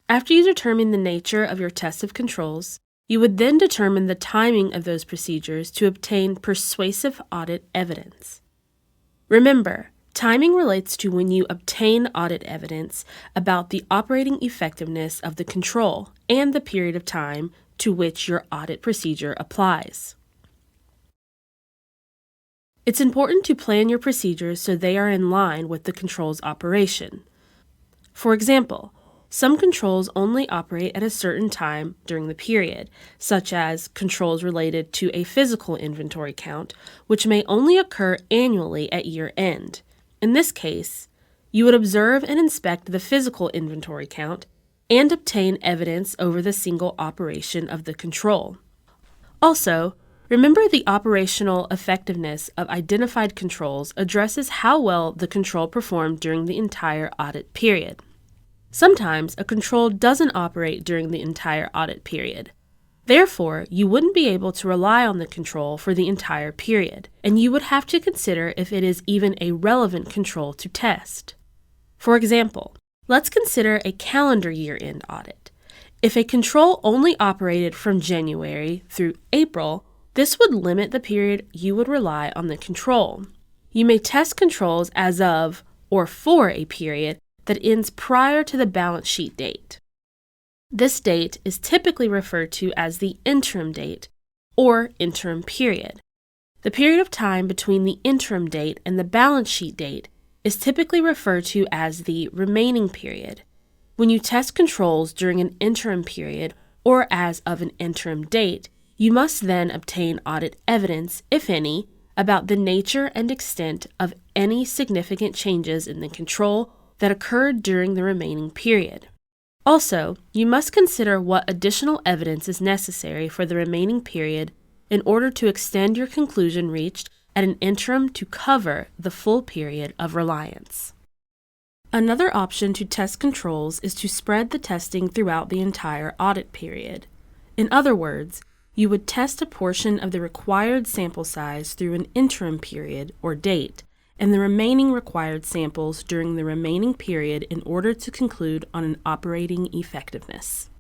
After you determine the nature of your test of controls, you would then determine the timing of those procedures to obtain persuasive audit evidence. Remember, timing relates to when you obtain audit evidence about the operating effectiveness of the control and the period of time to which your audit procedure applies. It's important to plan your procedures so they are in line with the control's operation. For example, some controls only operate at a certain time during the period, such as controls related to a physical inventory count, which may only occur annually at year end. In this case, you would observe and inspect the physical inventory count and obtain evidence over the single operation of the control. Also, remember the operational effectiveness of identified controls addresses how well the control performed during the entire audit period. Sometimes a control doesn't operate during the entire audit period. Therefore, you wouldn't be able to rely on the control for the entire period, and you would have to consider if it is even a relevant control to test. For example, let's consider a calendar year-end audit. If a control only operated from January through April, this would limit the period you would rely on the control. You may test controls as of or for a period that ends prior to the balance sheet date. This date is typically referred to as the interim date or interim period. The period of time between the interim date and the balance sheet date is typically referred to as the remaining period. When you test controls during an interim period or as of an interim date, you must then obtain audit evidence, if any, about the nature and extent of any significant changes in the control that occurred during the remaining period. Also, you must consider what additional evidence is necessary for the remaining period in order to extend your conclusion reached at an interim to cover the full period of reliance. Another option to test controls is to spread the testing throughout the entire audit period. In other words, you would test a portion of the required sample size through an interim period or date, and the remaining required samples during the remaining period in order to conclude on an operating effectiveness.